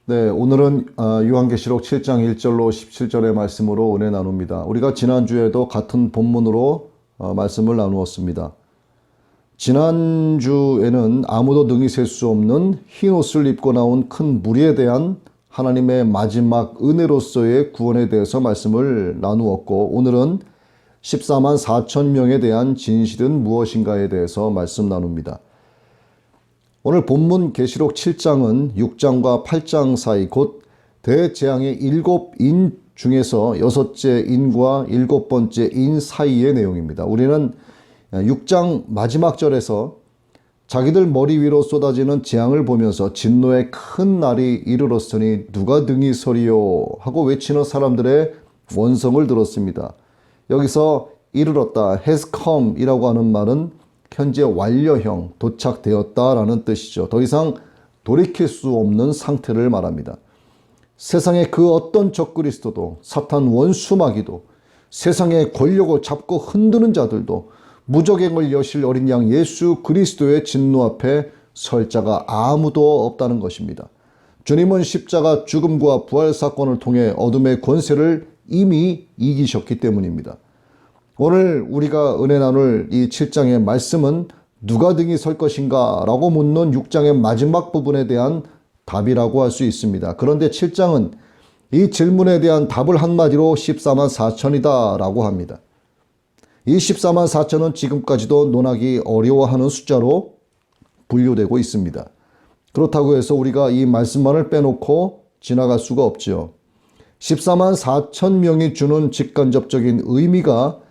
네, 오늘은 요한계시록 7장 1절로 17절의 말씀으로 은혜 나눕니다. 우리가 지난주에도 같은 본문으로 말씀을 나누었습니다. 지난주에는 아무도 능히 셀 수 없는 흰 옷을 입고 나온 큰 무리에 대한 하나님의 마지막 은혜로서의 구원에 대해서 말씀을 나누었고, 오늘은 14만 4천 명에 대한 진실은 무엇인가에 대해서 말씀 나눕니다. 오늘 본문 계시록 7장은 6장과 8장 사이 곧 대재앙의 7인 중에서 6째 인과 7번째 인 사이의 내용입니다. 우리는 6장 마지막 절에서 자기들 머리 위로 쏟아지는 재앙을 보면서 진노의 큰 날이 이르렀으니 누가 등이 서리요 하고 외치는 사람들의 원성을 들었습니다. 여기서 이르렀다, has come 이라고 하는 말은 현재 완료형, 도착되었다라는 뜻이죠. 더 이상 돌이킬 수 없는 상태를 말합니다. 세상의 그 어떤 적그리스도도, 사탄 원수마귀도, 세상의 권력을 잡고 흔드는 자들도 무적행을 여실 어린 양 예수 그리스도의 진노 앞에 설 자가 아무도 없다는 것입니다. 주님은 십자가 죽음과 부활 사건을 통해 어둠의 권세를 이미 이기셨기 때문입니다. 오늘 우리가 은혜 나눌 이 7장의 말씀은 누가 등이 설 것인가 라고 묻는 6장의 마지막 부분에 대한 답이라고 할 수 있습니다. 그런데 7장은 이 질문에 대한 답을 한마디로 14만 4천이다 라고 합니다. 이 14만 4천은 지금까지도 논하기 어려워하는 숫자로 분류되고 있습니다. 그렇다고 해서 우리가 이 말씀만을 빼놓고 지나갈 수가 없죠. 14만 4천 명이 주는 직간접적인 의미가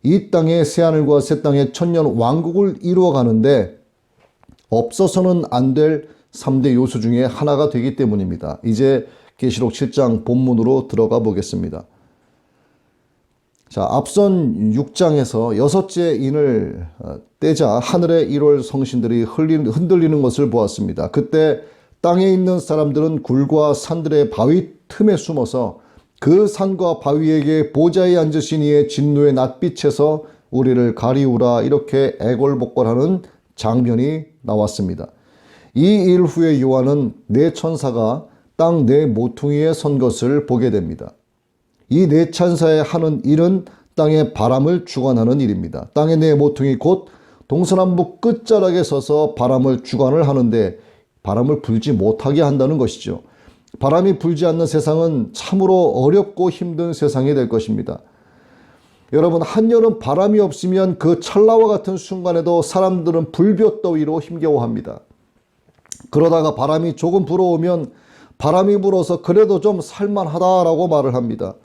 이 땅의 새하늘과 새 땅의 천년 왕국을 이루어가는데 없어서는 안 될 3대 요소 중에 하나가 되기 때문입니다. 이제 계시록 7장 본문으로 들어가 보겠습니다. 자, 앞선 6장에서 6째 인을 떼자 하늘의 1월 성신들이 흔들리는 것을 보았습니다. 그때 땅에 있는 사람들은 굴과 산들의 바위 틈에 숨어서 그 산과 바위에게 보좌에 앉으신 이의 진노의 낯빛에서 우리를 가리우라 이렇게 애걸복걸하는 장면이 나왔습니다. 이 일 후에 요한은 네 천사가 땅 네 모퉁이에 선 것을 보게 됩니다. 이 네 천사의 하는 일은 땅의 바람을 주관하는 일입니다. 땅의 네 모퉁이 곧 동서남북 끝자락에 서서 바람을 주관을 하는데 바람을 불지 못하게 한다는 것이죠. 바람이 불지 않는 세상은 참으로 어렵고 힘든 세상이 될 것입니다. 여러분, 한여름 바람이 없으면 그 찰나와 같은 순간에도 사람들은 불볕더위로 힘겨워합니다. 그러다가 바람이 조금 불어오면 바람이 불어서 그래도 좀 살만하다라고 말을 합니다.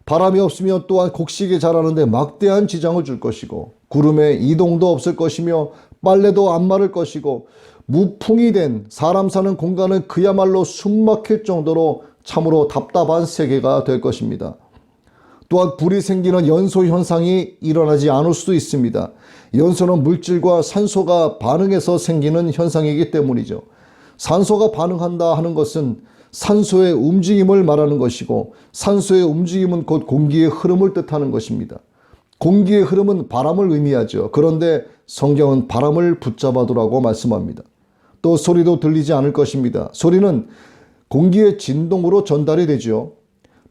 바람이 없으면 또한 곡식이 자라는데 막대한 지장을 줄 것이고 구름의 이동도 없을 것이며 빨래도 안 마를 것이고 무풍이 된 사람 사는 공간은 그야말로 숨막힐 정도로 참으로 답답한 세계가 될 것입니다. 또한 불이 생기는 연소 현상이 일어나지 않을 수도 있습니다. 연소는 물질과 산소가 반응해서 생기는 현상이기 때문이죠. 산소가 반응한다 하는 것은 산소의 움직임을 말하는 것이고 산소의 움직임은 곧 공기의 흐름을 뜻하는 것입니다. 공기의 흐름은 바람을 의미하죠. 그런데 성경은 바람을 붙잡아두라고 말씀합니다. 또 소리도 들리지 않을 것입니다. 소리는 공기의 진동으로 전달이 되죠.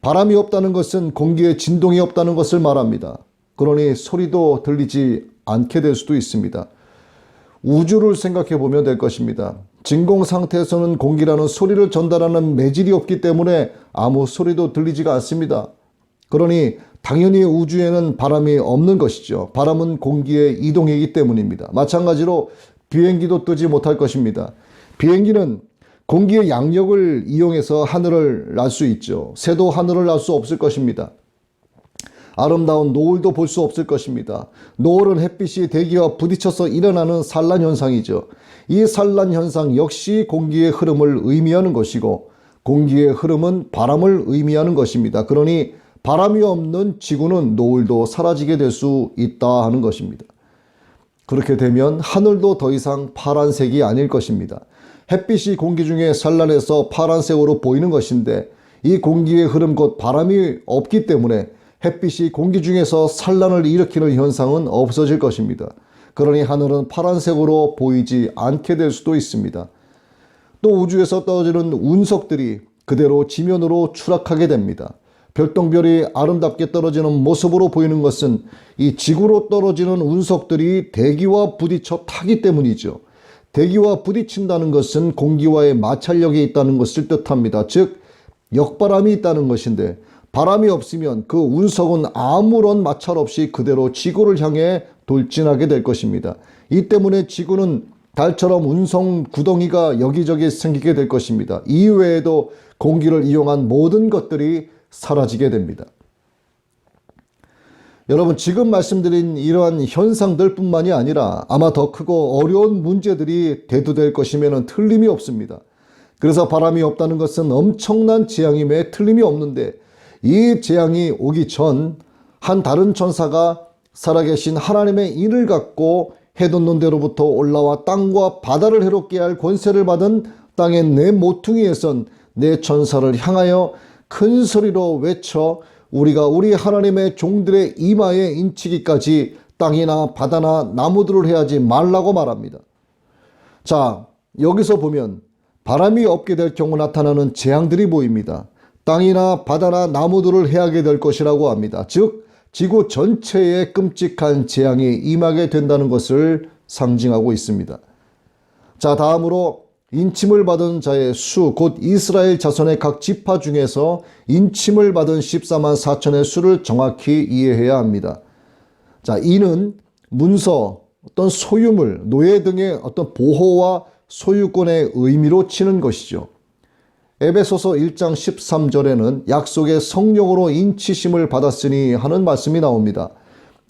바람이 없다는 것은 공기의 진동이 없다는 것을 말합니다. 그러니 소리도 들리지 않게 될 수도 있습니다. 우주를 생각해 보면 될 것입니다. 진공 상태에서는 공기라는 소리를 전달하는 매질이 없기 때문에 아무 소리도 들리지가 않습니다. 그러니 당연히 우주에는 바람이 없는 것이죠. 바람은 공기의 이동이기 때문입니다. 마찬가지로 비행기도 뜨지 못할 것입니다. 비행기는 공기의 양력을 이용해서 하늘을 날 수 있죠. 새도 하늘을 날 수 없을 것입니다. 아름다운 노을도 볼 수 없을 것입니다. 노을은 햇빛이 대기와 부딪혀서 일어나는 산란 현상이죠. 이 산란 현상 역시 공기의 흐름을 의미하는 것이고 공기의 흐름은 바람을 의미하는 것입니다. 그러니 바람이 없는 지구는 노을도 사라지게 될 수 있다 하는 것입니다. 그렇게 되면 하늘도 더 이상 파란색이 아닐 것입니다. 햇빛이 공기 중에 산란해서 파란색으로 보이는 것인데 이 공기의 흐름 곧 바람이 없기 때문에 햇빛이 공기 중에서 산란을 일으키는 현상은 없어질 것입니다. 그러니 하늘은 파란색으로 보이지 않게 될 수도 있습니다. 또 우주에서 떨어지는 운석들이 그대로 지면으로 추락하게 됩니다. 별똥별이 아름답게 떨어지는 모습으로 보이는 것은 이 지구로 떨어지는 운석들이 대기와 부딪혀 타기 때문이죠. 대기와 부딪힌다는 것은 공기와의 마찰력이 있다는 것을 뜻합니다. 즉 역바람이 있다는 것인데, 바람이 없으면 그 운석은 아무런 마찰 없이 그대로 지구를 향해 돌진하게 될 것입니다. 이 때문에 지구는 달처럼 운석 구덩이가 여기저기 생기게 될 것입니다. 이외에도 공기를 이용한 모든 것들이 사라지게 됩니다. 여러분, 지금 말씀드린 이러한 현상들 뿐만이 아니라 아마 더 크고 어려운 문제들이 대두될 것이면 틀림이 없습니다. 그래서 바람이 없다는 것은 엄청난 재앙임에 틀림이 없는데, 이 재앙이 오기 전 한 다른 천사가 살아계신 하나님의 인을 갖고 해돋는 데로부터 올라와 땅과 바다를 해롭게 할 권세를 받은 땅의 내 모퉁이에선 내 천사를 향하여 큰 소리로 외쳐 우리가 우리 하나님의 종들의 이마에 인치기까지 땅이나 바다나 나무들을 해하지 말라고 말합니다. 자, 여기서 보면 바람이 없게 될 경우 나타나는 재앙들이 보입니다. 땅이나 바다나 나무들을 해하게 될 것이라고 합니다. 즉 지구 전체에 끔찍한 재앙이 임하게 된다는 것을 상징하고 있습니다. 자, 다음으로 인침을 받은 자의 수, 곧 이스라엘 자손의 각 지파 중에서 인침을 받은 14만 4천의 수를 정확히 이해해야 합니다. 자, 이는 문서, 어떤 소유물, 노예 등의 어떤 보호와 소유권의 의미로 치는 것이죠. 에베소서 1장 13절에는 약속의 성령으로 인치심을 받았으니 하는 말씀이 나옵니다.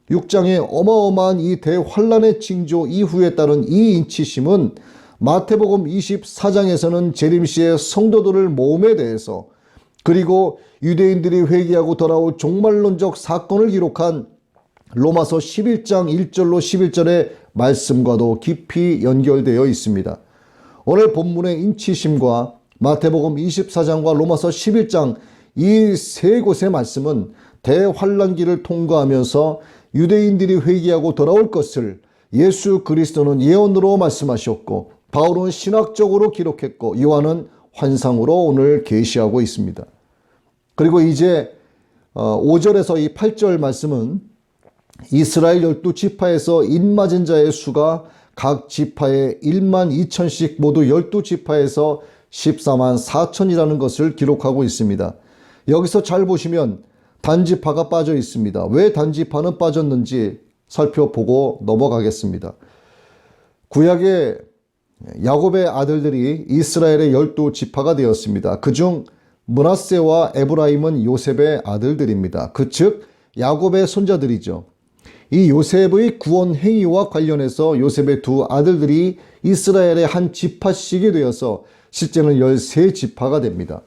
6장의 어마어마한 이 대환란의 징조 이후에 따른 이 인치심은 마태복음 24장에서는 재림시의 성도들을 모음에 대해서, 그리고 유대인들이 회개하고 돌아올 종말론적 사건을 기록한 로마서 11장 1절로 11절의 말씀과도 깊이 연결되어 있습니다. 오늘 본문의 인치심과 마태복음 24장과 로마서 11장 이 세 곳의 말씀은 대환란기를 통과하면서 유대인들이 회개하고 돌아올 것을 예수 그리스도는 예언으로 말씀하셨고, 바울은 신학적으로 기록했고, 요한은 환상으로 오늘 계시하고 있습니다. 그리고 이제 5절에서 이 8절 말씀은 이스라엘 12지파에서 인맞은 자의 수가 각 지파에 1만 2천씩 모두 12지파에서 14만 4천이라는 것을 기록하고 있습니다. 여기서 잘 보시면 단지파가 빠져 있습니다. 왜 단지파는 빠졌는지 살펴보고 넘어가겠습니다. 구약의 야곱의 아들들이 이스라엘의 12지파가 되었습니다. 그중 므낫세와 에브라임은 요셉의 아들들입니다. 즉 야곱의 손자들이죠. 이 요셉의 구원 행위와 관련해서 요셉의 두 아들들이 이스라엘의 한 지파씩이 되어서 실제는 13지파가 됩니다.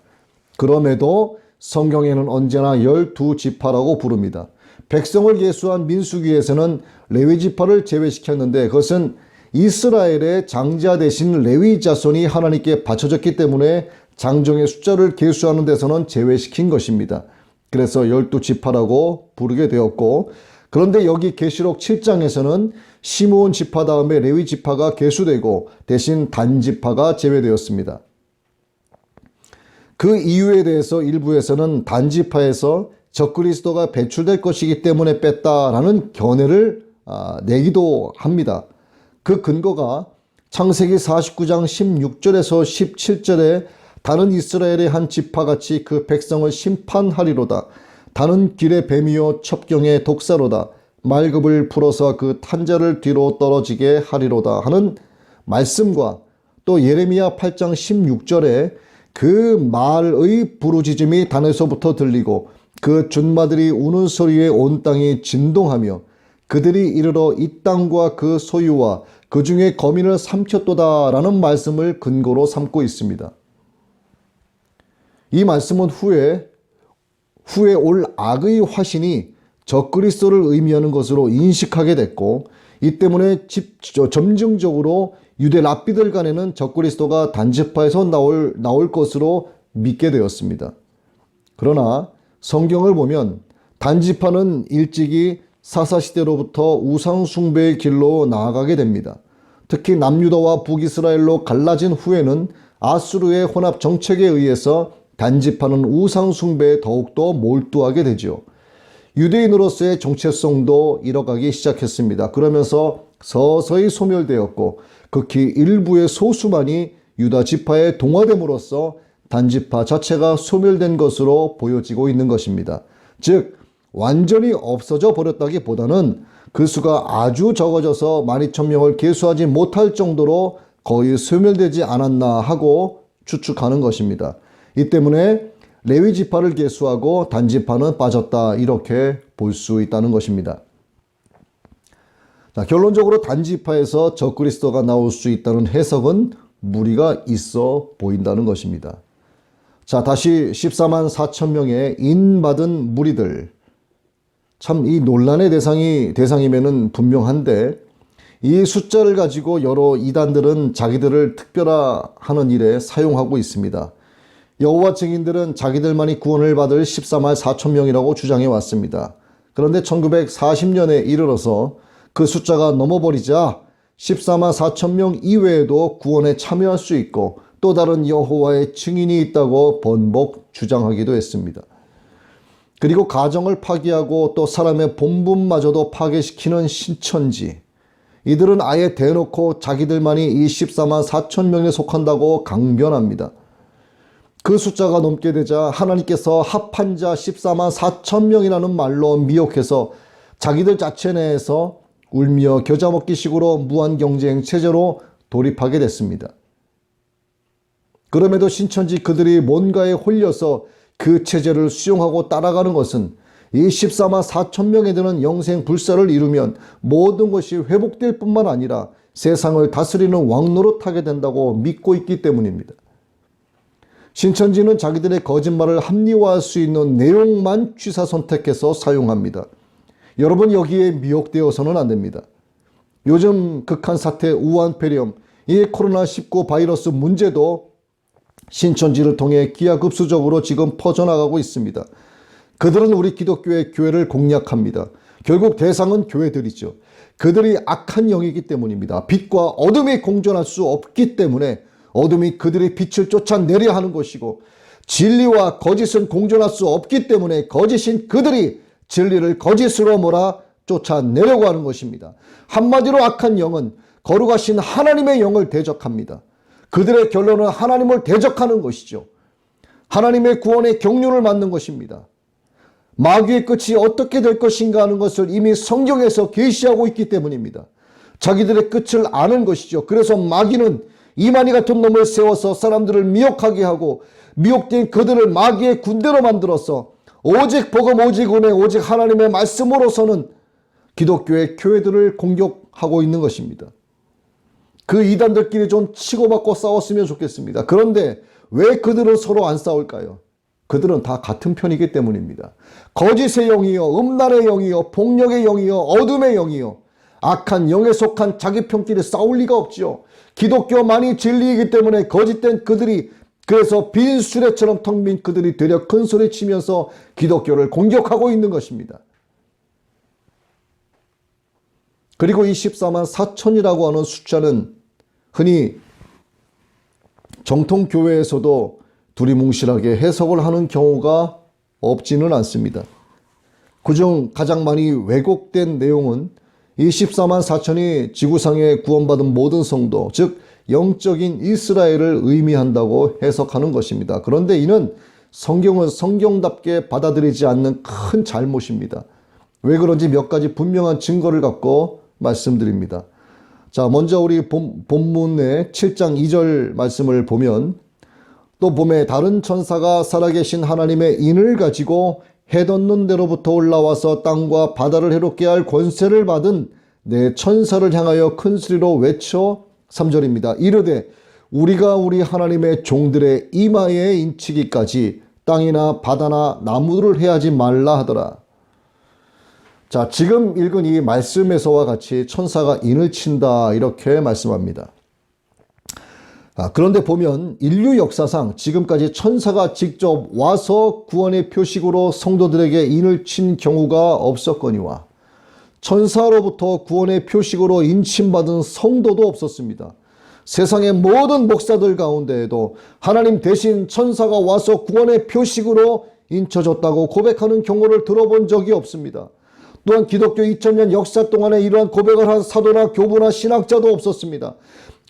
그럼에도 성경에는 언제나 12지파라고 부릅니다. 백성을 예수한 민수기에서는 레위지파를 제외시켰는데, 그것은 이스라엘의 장자 대신 레위 자손이 하나님께 바쳐졌기 때문에 장정의 숫자를 계수하는 데서는 제외시킨 것입니다. 그래서 12지파라고 부르게 되었고, 그런데 여기 계시록 7장에서는 시므온 지파 다음에 레위 지파가 계수되고 대신 단 지파가 제외되었습니다. 그 이유에 대해서 일부에서는 단 지파에서 적그리스도가 배출될 것이기 때문에 뺐다라는 견해를 내기도 합니다. 그 근거가 창세기 49장 16절에서 17절에 다른 이스라엘의 한 지파같이 그 백성을 심판하리로다. 다는 길의 뱀이요 첩경의 독사로다. 말급을 풀어서 그 탄자를 뒤로 떨어지게 하리로다 하는 말씀과, 또 예레미야 8장 16절에 그 말의 부르짖음이 단에서부터 들리고 그 준마들이 우는 소리에 온 땅이 진동하며 그들이 이르러 이 땅과 그 소유와 그 중에 거민을 삼켰도다 라는 말씀을 근거로 삼고 있습니다. 이 말씀은 후에 올 악의 화신이 적그리스도를 의미하는 것으로 인식하게 됐고, 이 때문에 점증적으로 유대 랍비들 간에는 적그리스도가 단지파에서 나올 것으로 믿게 되었습니다. 그러나 성경을 보면 단지파는 일찍이 사사시대로부터 우상숭배의 길로 나아가게 됩니다. 특히 남유다와 북이스라엘로 갈라진 후에는 아수르의 혼합 정책에 의해서 단지파는 우상 숭배에 더욱더 몰두하게 되죠. 유대인으로서의 정체성도 잃어가기 시작했습니다. 그러면서 서서히 소멸되었고 극히 일부의 소수만이 유다 지파에 동화됨으로써 단지파 자체가 소멸된 것으로 보여지고 있는 것입니다. 즉 완전히 없어져 버렸다기보다는 그 수가 아주 적어져서 12,000명을 계수하지 못할 정도로 거의 소멸되지 않았나 하고 추측하는 것입니다. 이 때문에 레위 지파를 계수하고 단지파는 빠졌다 이렇게 볼 수 있다는 것입니다. 자, 결론적으로 단지파에서 적그리스도가 나올 수 있다는 해석은 무리가 있어 보인다는 것입니다. 자, 다시 14만 4천 명의 인받은 무리들. 참 이 논란의 대상이면은 분명한데 이 숫자를 가지고 여러 이단들은 자기들을 특별화하는 일에 사용하고 있습니다. 여호와 증인들은 자기들만이 구원을 받을 14만 4천 명이라고 주장해 왔습니다. 그런데 1940년에 이르러서 그 숫자가 넘어버리자 14만 4천 명 이외에도 구원에 참여할 수 있고 또 다른 여호와의 증인이 있다고 번복 주장하기도 했습니다. 그리고 가정을 파괴하고 또 사람의 본분마저도 파괴시키는 신천지. 이들은 아예 대놓고 자기들만이 이 14만 4천 명에 속한다고 강변합니다. 그 숫자가 넘게 되자 하나님께서 합한 자 14만 4천 명이라는 말로 미혹해서 자기들 자체 내에서 울며 겨자 먹기식으로 무한 경쟁 체제로 돌입하게 됐습니다. 그럼에도 신천지 그들이 뭔가에 홀려서 그 체제를 수용하고 따라가는 것은 이 14만 4천 명에 드는 영생 불사를 이루면 모든 것이 회복될 뿐만 아니라 세상을 다스리는 왕노릇하게 된다고 믿고 있기 때문입니다. 신천지는 자기들의 거짓말을 합리화할 수 있는 내용만 취사 선택해서 사용합니다. 여러분 여기에 미혹되어서는 안 됩니다. 요즘 극한 사태 우한폐렴, 이 코로나19 바이러스 문제도 신천지를 통해 기하급수적으로 지금 퍼져나가고 있습니다. 그들은 우리 기독교의 교회를 공략합니다. 결국 대상은 교회들이죠. 그들이 악한 영이기 때문입니다. 빛과 어둠이 공존할 수 없기 때문에 어둠이 그들의 빛을 쫓아내려 하는 것이고 진리와 거짓은 공존할 수 없기 때문에 거짓인 그들이 진리를 거짓으로 몰아 쫓아내려고 하는 것입니다. 한마디로 악한 영은 거룩하신 하나님의 영을 대적합니다. 그들의 결론은 하나님을 대적하는 것이죠. 하나님의 구원의 경륜을 맞는 것입니다. 마귀의 끝이 어떻게 될 것인가 하는 것을 이미 성경에서 계시하고 있기 때문입니다. 자기들의 끝을 아는 것이죠. 그래서 마귀는 이만희 같은 놈을 세워서 사람들을 미혹하게 하고 미혹된 그들을 마귀의 군대로 만들어서 오직 복음 오직 은혜 오직 하나님의 말씀으로서는 기독교의 교회들을 공격하고 있는 것입니다. 그 이단들끼리 좀 치고받고 싸웠으면 좋겠습니다. 그런데 왜 그들은 서로 안 싸울까요? 그들은 다 같은 편이기 때문입니다. 거짓의 영이요, 음란의 영이요, 폭력의 영이요, 어둠의 영이요, 악한 영에 속한 자기 편끼리 싸울 리가 없지요. 기독교만이 진리이기 때문에 거짓된 그들이 그래서 빈 수레처럼 텅 빈 그들이 되려 큰 소리 치면서 기독교를 공격하고 있는 것입니다. 그리고 이 14만 4천이라고 하는 숫자는 흔히 정통교회에서도 두리뭉실하게 해석을 하는 경우가 없지는 않습니다. 그중 가장 많이 왜곡된 내용은 이 14만 4천이 지구상에 구원받은 모든 성도, 즉 영적인 이스라엘을 의미한다고 해석하는 것입니다. 그런데 이는 성경은 성경답게 받아들이지 않는 큰 잘못입니다. 왜 그런지 몇 가지 분명한 증거를 갖고 말씀드립니다. 자, 먼저 우리 본문의 7장 2절 말씀을 보면 또 봄에 다른 천사가 살아계신 하나님의 인을 가지고 해 돋는 데로부터 올라와서 땅과 바다를 해롭게 할 권세를 받은 내 천사를 향하여 큰 소리로 외쳐 3절입니다. 이르되 우리가 우리 하나님의 종들의 이마에 인치기까지 땅이나 바다나 나무들을 해하지 말라 하더라. 자, 지금 읽은 이 말씀에서와 같이 천사가 인을 친다 이렇게 말씀합니다. 그런데 보면 인류 역사상 지금까지 천사가 직접 와서 구원의 표식으로 성도들에게 인을 친 경우가 없었거니와 천사로부터 구원의 표식으로 인침받은 성도도 없었습니다. 세상의 모든 목사들 가운데에도 하나님 대신 천사가 와서 구원의 표식으로 인쳐줬다고 고백하는 경우를 들어본 적이 없습니다. 또한 기독교 2000년 역사 동안에 이러한 고백을 한 사도나 교부나 신학자도 없었습니다.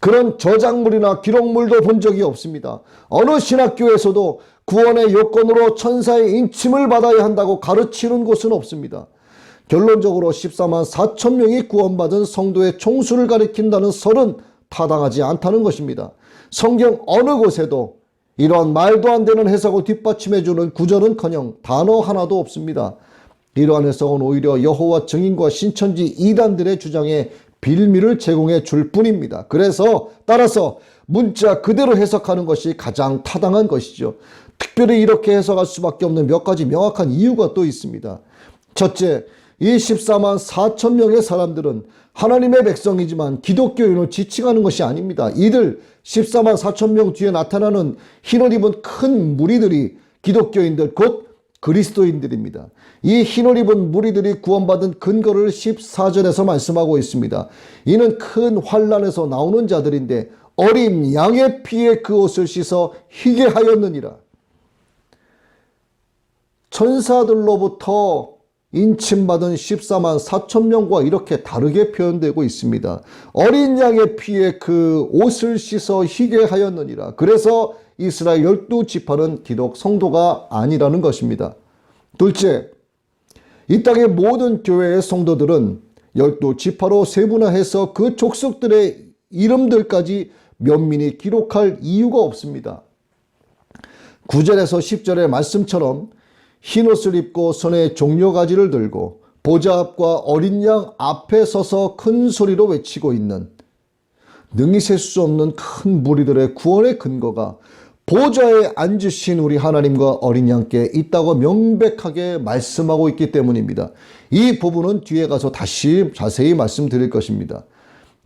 그런 저작물이나 기록물도 본 적이 없습니다. 어느 신학교에서도 구원의 요건으로 천사의 인침을 받아야 한다고 가르치는 곳은 없습니다. 결론적으로 14만 4천 명이 구원받은 성도의 총수를 가리킨다는 설은 타당하지 않다는 것입니다. 성경 어느 곳에도 이러한 말도 안 되는 해석을 뒷받침해주는 구절은커녕 단어 하나도 없습니다. 이러한 해석은 오히려 여호와 증인과 신천지 이단들의 주장에 빌미를 제공해 줄 뿐입니다. 그래서 따라서 문자 그대로 해석하는 것이 가장 타당한 것이죠. 특별히 이렇게 해석할 수밖에 없는 몇 가지 명확한 이유가 또 있습니다. 첫째, 이 14만 4천 명의 사람들은 하나님의 백성이지만 기독교인을 지칭하는 것이 아닙니다. 이들 14만 4천 명 뒤에 나타나는 흰옷 입은 큰 무리들이 기독교인들 곧 그리스도인들입니다. 이 흰옷 입은 무리들이 구원받은 근거를 14절에서 말씀하고 있습니다. 이는 큰 환난에서 나오는 자들인데 어린 양의 피에 그 옷을 씻어 희게 하였느니라. 천사들로부터 인침받은 14만 4천 명과 이렇게 다르게 표현되고 있습니다. 어린 양의 피에 그 옷을 씻어 희게 하였느니라. 그래서 이스라엘 12지파는 기독 성도가 아니라는 것입니다. 둘째, 이 땅의 모든 교회의 성도들은 12지파로 세분화해서 그 족속들의 이름들까지 면밀히 기록할 이유가 없습니다. 9절에서 10절의 말씀처럼 흰옷을 입고 손에 종려가지를 들고 보좌 앞과 어린 양 앞에 서서 큰 소리로 외치고 있는 능히 셀 수 없는 큰 무리들의 구원의 근거가 보좌에 앉으신 우리 하나님과 어린 양께 있다고 명백하게 말씀하고 있기 때문입니다. 이 부분은 뒤에 가서 다시 자세히 말씀드릴 것입니다.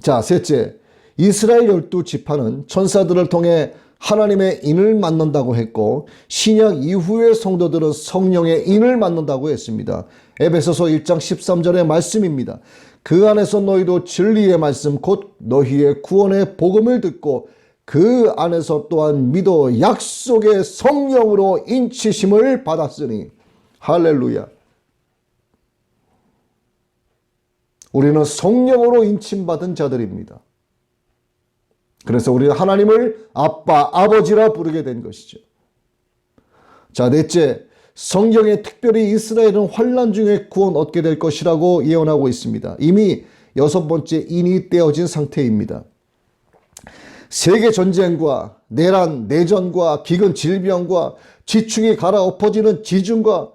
자, 셋째, 이스라엘 12지파는 천사들을 통해 하나님의 인을 만난다고 했고 신약 이후의 성도들은 성령의 인을 만난다고 했습니다. 에베소서 1장 13절의 말씀입니다. 그 안에서 너희도 진리의 말씀 곧 너희의 구원의 복음을 듣고 그 안에서 또한 믿어 약속의 성령으로 인치심을 받았으니 할렐루야. 우리는 성령으로 인침받은 자들입니다. 그래서 우리는 하나님을 아빠, 아버지라 부르게 된 것이죠. 자, 넷째, 성경에 특별히 이스라엘은 환난 중에 구원 얻게 될 것이라고 예언하고 있습니다. 이미 6번째 인이 떼어진 상태입니다. 세계 전쟁과 내란, 내전과 기근 질병과 지축이 갈아엎어지는 지진과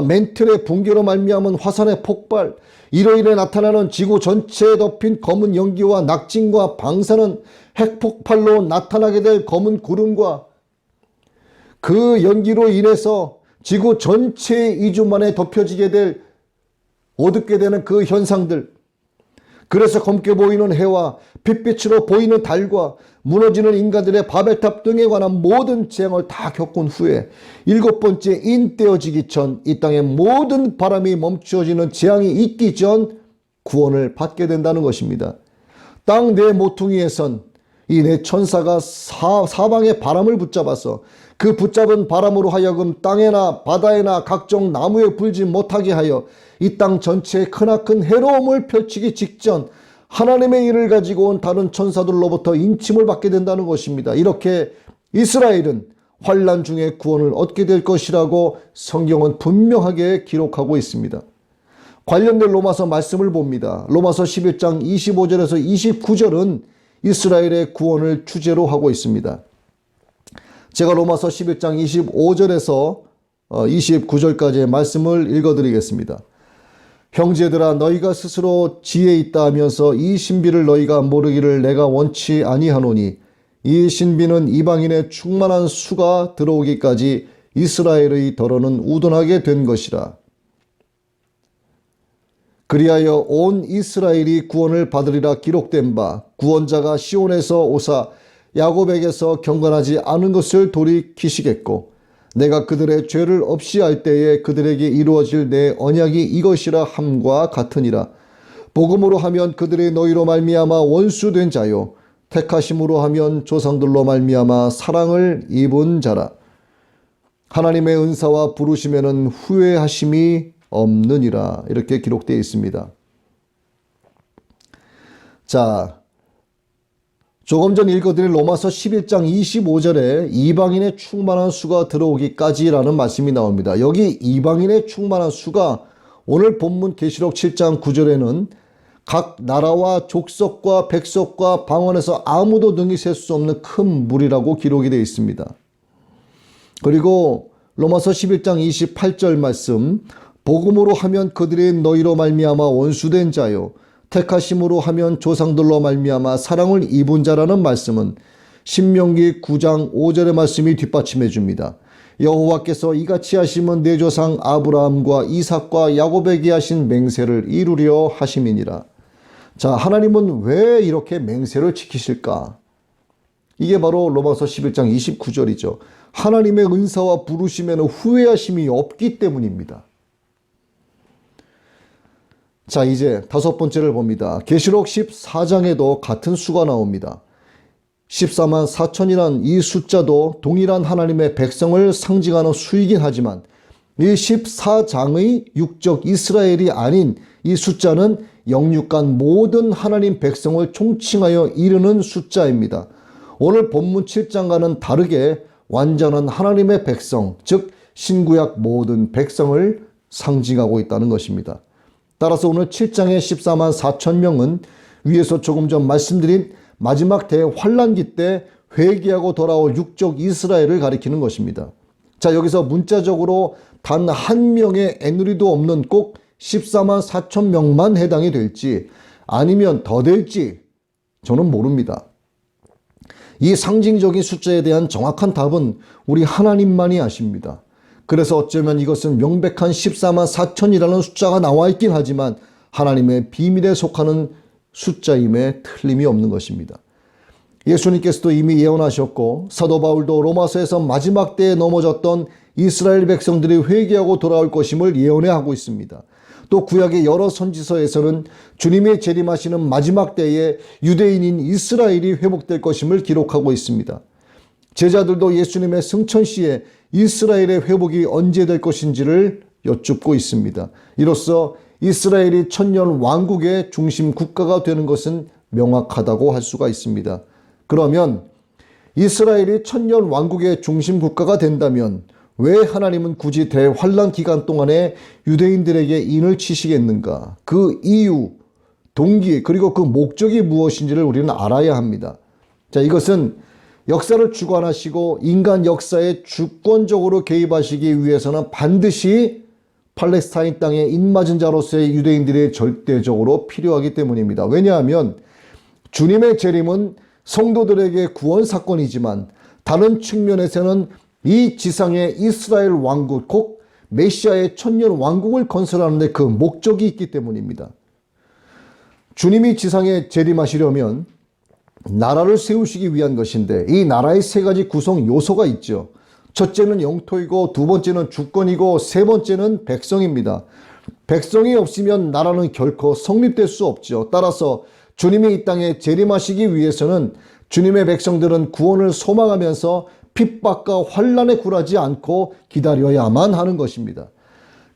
멘틀의 붕괴로 말미암은 화산의 폭발, 이로 인해 나타나는 지구 전체에 덮인 검은 연기와 낙진과 방사능, 핵폭발로 나타나게 될 검은 구름과 그 연기로 인해서 지구 전체의 2주 만에 덮여지게 될 어둡게 되는 그 현상들, 그래서 검게 보이는 해와 빛빛으로 보이는 달과 무너지는 인간들의 바벨탑 등에 관한 모든 재앙을 다 겪은 후에 7번째 인 떼어지기 전 이 땅의 모든 바람이 멈추어지는 재앙이 있기 전 구원을 받게 된다는 것입니다. 땅 내 모퉁이에선 이 내 천사가 사방의 바람을 붙잡아서 그 붙잡은 바람으로 하여금 땅에나 바다에나 각종 나무에 불지 못하게 하여 이 땅 전체에 크나큰 해로움을 펼치기 직전 하나님의 일을 가지고 온 다른 천사들로부터 인침을 받게 된다는 것입니다. 이렇게 이스라엘은 환난 중에 구원을 얻게 될 것이라고 성경은 분명하게 기록하고 있습니다. 관련된 로마서 말씀을 봅니다. 로마서 11장 25절에서 29절은 이스라엘의 구원을 주제로 하고 있습니다. 제가 로마서 11장 25절에서 29절까지의 말씀을 읽어드리겠습니다. 형제들아, 너희가 스스로 지혜 있다 하면서 이 신비를 너희가 모르기를 내가 원치 아니하노니 이 신비는 이방인의 충만한 수가 들어오기까지 이스라엘의 더러는 우둔하게 된 것이라. 그리하여 온 이스라엘이 구원을 받으리라 기록된 바 구원자가 시온에서 오사 야곱에게서 경건하지 않은 것을 돌이키시겠고 내가 그들의 죄를 없이 할 때에 그들에게 이루어질 내 언약이 이것이라 함과 같으니라. 복음으로 하면 그들의 너희로 말미암아 원수된 자요 택하심으로 하면 조상들로 말미암아 사랑을 입은 자라. 하나님의 은사와 부르심에는 후회하심이 없느니라. 이렇게 기록되어 있습니다. 자, 조금 전 읽어드린 로마서 11장 25절에 이방인의 충만한 수가 들어오기까지라는 말씀이 나옵니다. 여기 이방인의 충만한 수가 오늘 본문 계시록 7장 9절에는 각 나라와 족속과 백속과 방언에서 아무도 능히 셀 수 없는 큰 물이라고 기록이 되어 있습니다. 그리고 로마서 11장 28절 말씀, 복음으로 하면 그들이 너희로 말미암아 원수된 자요 택하심으로 하면 조상들로 말미암아 사랑을 입은 자라는 말씀은 신명기 9장 5절의 말씀이 뒷받침해 줍니다. 여호와께서 이같이 하시면 내 조상 아브라함과 이삭과 야곱에게 하신 맹세를 이루려 하심이니라. 자, 하나님은 왜 이렇게 맹세를 지키실까? 이게 바로 로마서 11장 29절이죠. 하나님의 은사와 부르심에는 후회하심이 없기 때문입니다. 자, 이제 다섯 번째를 봅니다. 계시록 14장에도 같은 수가 나옵니다. 14만 4천이란 이 숫자도 동일한 하나님의 백성을 상징하는 수이긴 하지만 이 14장의 육적 이스라엘이 아닌 이 숫자는 영육간 모든 하나님 백성을 총칭하여 이르는 숫자입니다. 오늘 본문 7장과는 다르게 완전한 하나님의 백성, 즉 신구약 모든 백성을 상징하고 있다는 것입니다. 따라서 오늘 7장의 14만 4천 명은 위에서 조금 전 말씀드린 마지막 대환란기 때 회개하고 돌아올 육적 이스라엘을 가리키는 것입니다. 자, 여기서 문자적으로 단 한 명의 애누리도 없는 꼭 14만 4천 명만 해당이 될지 아니면 더 될지 저는 모릅니다. 이 상징적인 숫자에 대한 정확한 답은 우리 하나님만이 아십니다. 그래서 어쩌면 이것은 명백한 14만 4천이라는 숫자가 나와 있긴 하지만 하나님의 비밀에 속하는 숫자임에 틀림이 없는 것입니다. 예수님께서도 이미 예언하셨고 사도 바울도 로마서에서 마지막 때에 넘어졌던 이스라엘 백성들이 회개하고 돌아올 것임을 예언해 하고 있습니다. 또 구약의 여러 선지서에서는 주님의 재림하시는 마지막 때에 유대인인 이스라엘이 회복될 것임을 기록하고 있습니다. 제자들도 예수님의 승천 시에 이스라엘의 회복이 언제 될 것인지를 여쭙고 있습니다. 이로써 이스라엘이 천년 왕국의 중심 국가가 되는 것은 명확하다고 할 수가 있습니다. 그러면 이스라엘이 천년 왕국의 중심 국가가 된다면 왜 하나님은 굳이 대환란 기간 동안에 유대인들에게 인을 치시겠는가? 그 이유, 동기, 그리고 그 목적이 무엇인지를 우리는 알아야 합니다. 자, 이것은 역사를 주관하시고 인간 역사에 주권적으로 개입하시기 위해서는 반드시 팔레스타인 땅에 입맞은 자로서의 유대인들이 절대적으로 필요하기 때문입니다. 왜냐하면 주님의 재림은 성도들에게 구원 사건이지만 다른 측면에서는 이 지상의 이스라엘 왕국, 곧 메시아의 천년 왕국을 건설하는 데 그 목적이 있기 때문입니다. 주님이 지상에 재림하시려면 나라를 세우시기 위한 것인데 이 나라의 세 가지 구성 요소가 있죠. 첫째는 영토이고 두 번째는 주권이고 세 번째는 백성입니다. 백성이 없으면 나라는 결코 성립될 수 없죠. 따라서 주님이 이 땅에 재림하시기 위해서는 주님의 백성들은 구원을 소망하면서 핍박과 환난에 굴하지 않고 기다려야만 하는 것입니다.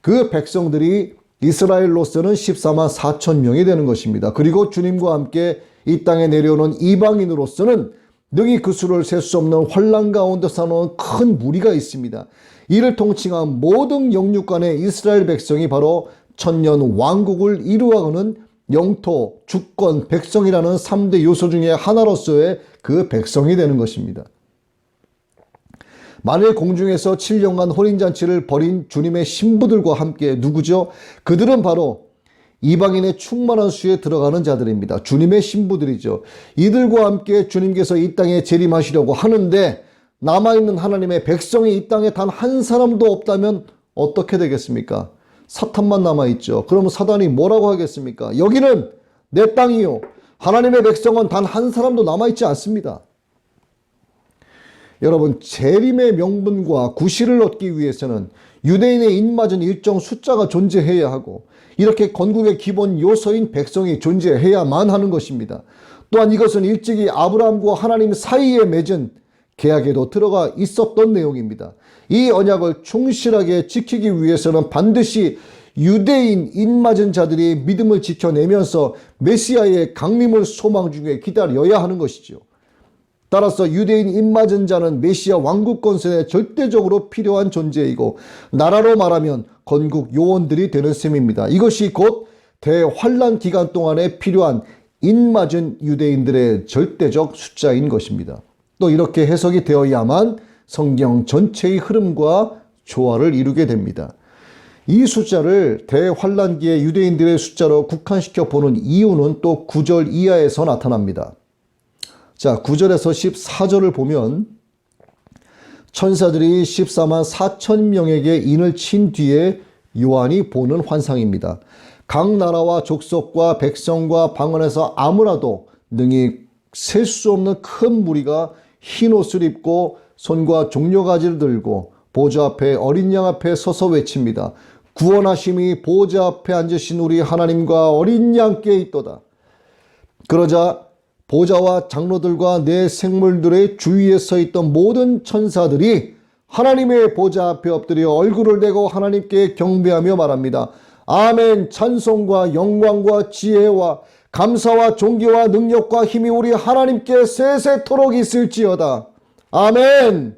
그 백성들이 이스라엘로서는 14만 4천 명이 되는 것입니다. 그리고 주님과 함께 이 땅에 내려오는 이방인으로서는 능히 그 수를 셀 수 없는 환난 가운데 사는 큰 무리가 있습니다. 이를 통칭한 모든 영육간의 이스라엘 백성이 바로 천년 왕국을 이루어가는 영토, 주권, 백성이라는 3대 요소 중에 하나로서의 그 백성이 되는 것입니다. 만일 공중에서 7년간 혼인잔치를 벌인 주님의 신부들과 함께 누구죠? 그들은 바로 이방인의 충만한 수에 들어가는 자들입니다. 주님의 신부들이죠. 이들과 함께 주님께서 이 땅에 재림하시려고 하는데 남아있는 하나님의 백성이 이 땅에 단 한 사람도 없다면 어떻게 되겠습니까? 사탄만 남아있죠. 그러면 사단이 뭐라고 하겠습니까? 여기는 내 땅이요. 하나님의 백성은 단 한 사람도 남아있지 않습니다. 여러분, 재림의 명분과 구실을 얻기 위해서는 유대인의 입맞은 일정 숫자가 존재해야 하고 이렇게 건국의 기본 요소인 백성이 존재해야만 하는 것입니다. 또한 이것은 일찍이 아브라함과 하나님 사이에 맺은 계약에도 들어가 있었던 내용입니다. 이 언약을 충실하게 지키기 위해서는 반드시 유대인 입맞은 자들이 믿음을 지켜내면서 메시아의 강림을 소망 중에 기다려야 하는 것이죠. 따라서 유대인 입맞은 자는 메시아 왕국 건설에 절대적으로 필요한 존재이고 나라로 말하면 건국 요원들이 되는 셈입니다. 이것이 곧 대환란 기간 동안에 필요한 입맞은 유대인들의 절대적 숫자인 것입니다. 또 이렇게 해석이 되어야만 성경 전체의 흐름과 조화를 이루게 됩니다. 이 숫자를 대환란기의 유대인들의 숫자로 국한시켜 보는 이유는 또 9절 이하에서 나타납니다. 자, 9절에서 14절을 보면 천사들이 14만 4천 명에게 인을 친 뒤에 요한이 보는 환상입니다. 각 나라와 족속과 백성과 방언에서 아무라도 능히 셀 수 없는 큰 무리가 흰 옷을 입고 손과 종려가지를 들고 보좌 앞에 어린 양 앞에 서서 외칩니다. 구원하심이 보좌 앞에 앉으신 우리 하나님과 어린 양께 있도다. 그러자 보좌와 장로들과 네 생물들의 주위에 서 있던 모든 천사들이 하나님의 보좌 앞에 엎드려 얼굴을 대고 하나님께 경배하며 말합니다. 아멘. 찬송과 영광과 지혜와 감사와 존귀와 능력과 힘이 우리 하나님께 세세토록 있을지어다. 아멘.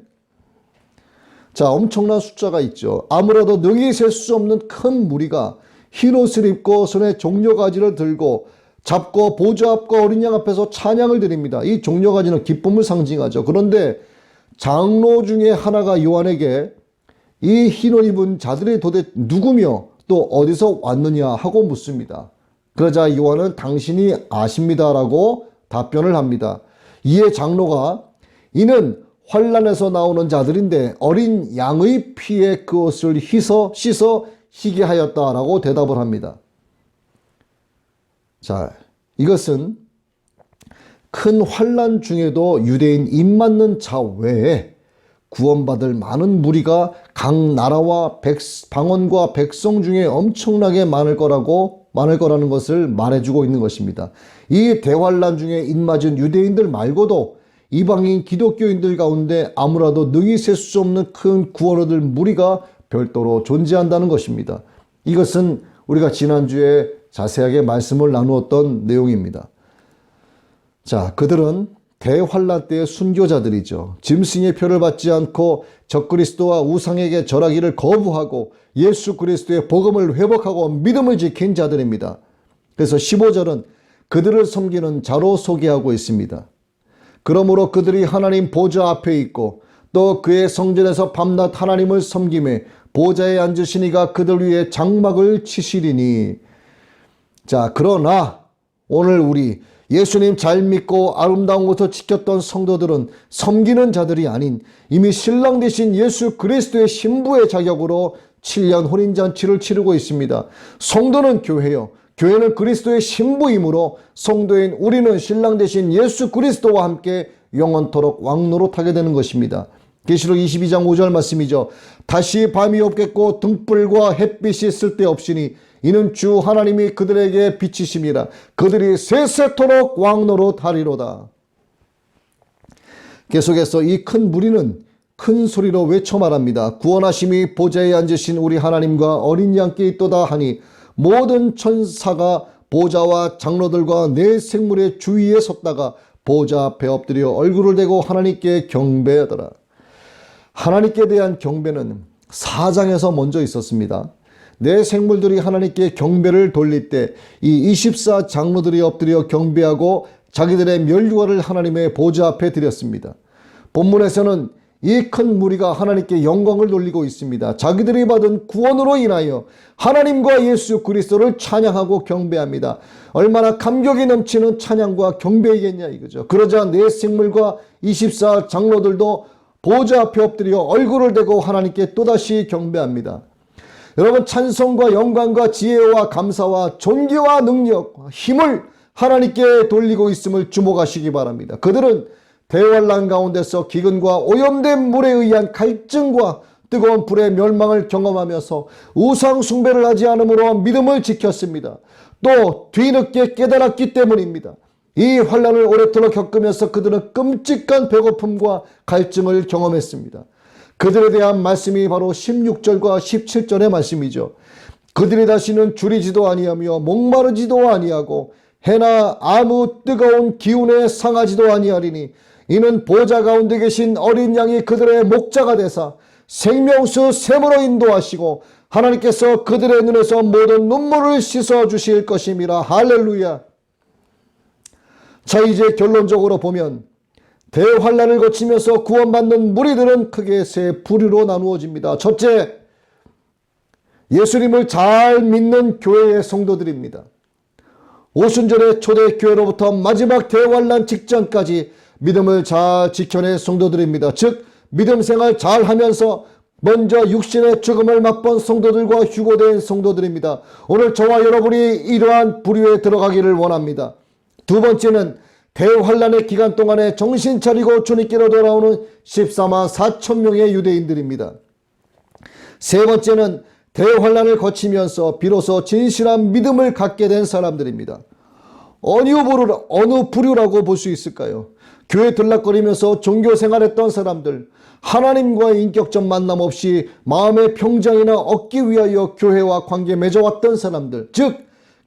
자, 엄청난 숫자가 있죠. 아무래도 능히 셀 수 없는 큰 무리가 흰옷을 입고 손에 종려가지를 들고 잡고 보좌 앞과 어린 양 앞에서 찬양을 드립니다. 이 종려가지는 기쁨을 상징하죠. 그런데 장로 중에 하나가 요한에게 이 흰옷 입은 자들이 도대체 누구며 또 어디서 왔느냐 하고 묻습니다. 그러자 요한은 당신이 아십니다라고 답변을 합니다. 이에 장로가 이는 환란에서 나오는 자들인데 어린 양의 피에 그 옷을 씻어 희게 하였다라고 대답을 합니다. 자, 이것은 큰 환란 중에도 유대인 입맞는 자 외에 구원받을 많은 무리가 각 나라와 방언과 백성 중에 엄청나게 많을 거라는 것을 말해주고 있는 것입니다. 이 대환란 중에 입맞은 유대인들 말고도 이방인 기독교인들 가운데 아무라도 능히 셀 수 없는 큰 구원 얻을 무리가 별도로 존재한다는 것입니다. 이것은 우리가 지난주에 자세하게 말씀을 나누었던 내용입니다. 자, 그들은 대환란 때의 순교자들이죠. 짐승의 표를 받지 않고 적그리스도와 우상에게 절하기를 거부하고 예수 그리스도의 복음을 회복하고 믿음을 지킨 자들입니다. 그래서 15절은 그들을 섬기는 자로 소개하고 있습니다. 그러므로 그들이 하나님 보좌 앞에 있고 또 그의 성전에서 밤낮 하나님을 섬기며 보좌에 앉으신 이가 그들 위에 장막을 치시리니. 자, 그러나 오늘 우리 예수님 잘 믿고 아름다운 것을 지켰던 성도들은 섬기는 자들이 아닌 이미 신랑 되신 예수 그리스도의 신부의 자격으로 7년 혼인잔치를 치르고 있습니다. 성도는 교회요. 교회는 그리스도의 신부이므로 성도인 우리는 신랑 되신 예수 그리스도와 함께 영원토록 왕노릇하게 되는 것입니다. 계시록 22장 5절 말씀이죠. 다시 밤이 없겠고 등불과 햇빛이 쓸데없으니 이는 주 하나님이 그들에게 비치심이라. 그들이 세세토록 왕노릇하리로다. 계속해서 이 큰 무리는 큰 소리로 외쳐 말합니다. 구원하심이 보좌에 앉으신 우리 하나님과 어린 양께 있도다 하니 모든 천사가 보좌와 장로들과 네 생물의 주위에 섰다가 보좌 앞에 엎드려 얼굴을 대고 하나님께 경배하더라. 하나님께 대한 경배는 4장에서 먼저 있었습니다. 네 생물들이 하나님께 경배를 돌릴 때 이 24장로들이 엎드려 경배하고 자기들의 면류관을 하나님의 보좌 앞에 드렸습니다. 본문에서는 이 큰 무리가 하나님께 영광을 돌리고 있습니다. 자기들이 받은 구원으로 인하여 하나님과 예수 그리스도를 찬양하고 경배합니다. 얼마나 감격이 넘치는 찬양과 경배이겠냐 이거죠. 그러자 네 생물과 24장로들도 보좌 앞에 엎드려 얼굴을 대고 하나님께 또다시 경배합니다. 여러분, 찬송과 영광과 지혜와 감사와 존귀와 능력, 힘을 하나님께 돌리고 있음을 주목하시기 바랍니다. 그들은 대환란 가운데서 기근과 오염된 물에 의한 갈증과 뜨거운 불의 멸망을 경험하면서 우상 숭배를 하지 않으므로 믿음을 지켰습니다. 또 뒤늦게 깨달았기 때문입니다. 이 환난을 오랫도록 겪으면서 그들은 끔찍한 배고픔과 갈증을 경험했습니다. 그들에 대한 말씀이 바로 16절과 17절의 말씀이죠. 그들이 다시는 줄이지도 아니하며 목마르지도 아니하고 해나 아무 뜨거운 기운에 상하지도 아니하리니 이는 보좌 가운데 계신 어린 양이 그들의 목자가 되사 생명수 샘으로 인도하시고 하나님께서 그들의 눈에서 모든 눈물을 씻어 주실 것임이라. 할렐루야. 자, 이제 결론적으로 보면 대환난을 거치면서 구원받는 무리들은 크게 세 부류로 나누어집니다. 첫째, 예수님을 잘 믿는 교회의 성도들입니다. 오순절의 초대교회로부터 마지막 대환난 직전까지 믿음을 잘 지켜낸 성도들입니다. 즉 믿음 생활 잘 하면서 먼저 육신의 죽음을 맛본 성도들과 휴거된 성도들입니다. 오늘 저와 여러분이 이러한 부류에 들어가기를 원합니다. 두 번째는 대환난의 기간 동안에 정신 차리고 주님께로 돌아오는 14만 4천 명의 유대인들입니다. 세 번째는 대환난을 거치면서 비로소 진실한 믿음을 갖게 된 사람들입니다. 어느 부류라고 볼 수 있을까요? 교회 들락거리면서 종교 생활했던 사람들, 하나님과의 인격적 만남 없이 마음의 평정이나 얻기 위하여 교회와 관계 맺어왔던 사람들, 즉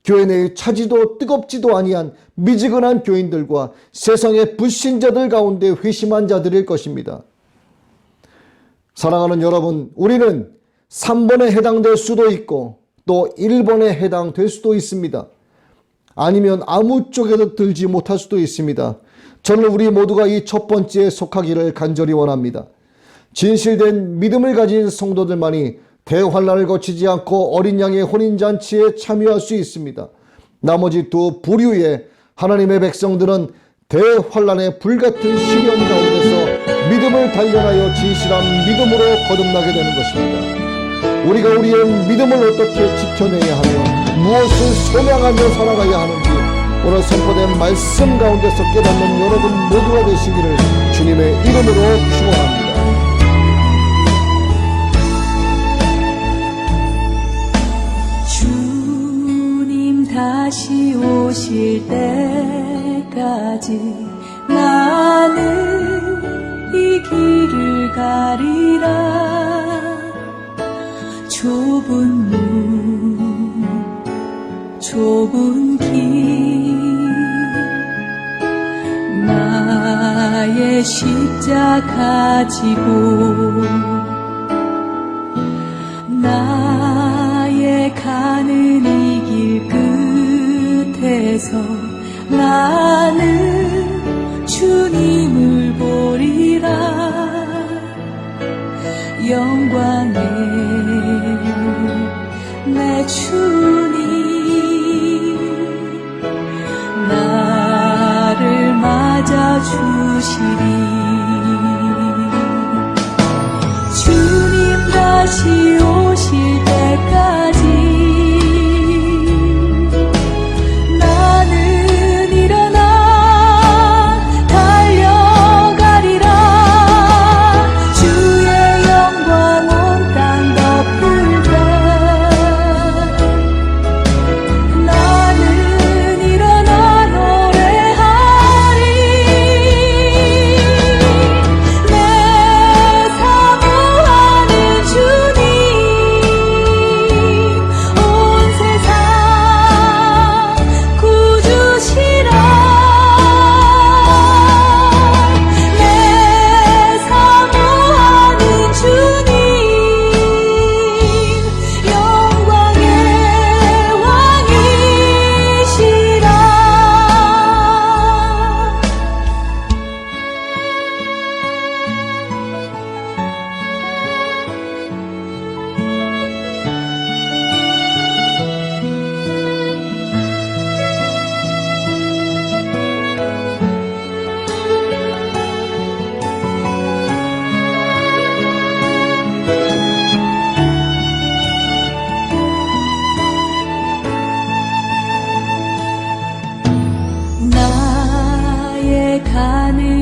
교회 내에 차지도 뜨겁지도 아니한 미지근한 교인들과 세상의 불신자들 가운데 회심한 자들일 것입니다. 사랑하는 여러분, 우리는 3번에 해당될 수도 있고 또 1번에 해당될 수도 있습니다. 아니면 아무 쪽에도 들지 못할 수도 있습니다. 저는 우리 모두가 이 첫 번째에 속하기를 간절히 원합니다. 진실된 믿음을 가진 성도들만이 대환난을 거치지 않고 어린 양의 혼인잔치에 참여할 수 있습니다. 나머지 두 부류의 하나님의 백성들은 대환난의 불같은 시련 가운데서 믿음을 단련하여 진실한 믿음으로 거듭나게 되는 것입니다. 우리가 우리의 믿음을 어떻게 지켜내야 하며 무엇을 소명하며 살아가야 하는지 오늘 선포된 말씀 가운데서 깨닫는 여러분 모두가 되시기를 주님의 이름으로 축원합니다. 주님 다시 오실 때까지 나는 이 길을 가리라. 좁은 문, 좁은 길, 나의 십자가 지고 나의 가는 이 길 끝에서 나는 주님을 보리라. 영광의 내 주님 나를 맞아주시리. 주님 다시 오실 때까지 나는 일어나 달려가리라. 주의 영광 온 땅 덮을 때 나는 일어나 노래하리. 내 사모하는 주님 온 세상 구주시라. 내 사모하는 주님 영광의 왕이시라. 나의 가는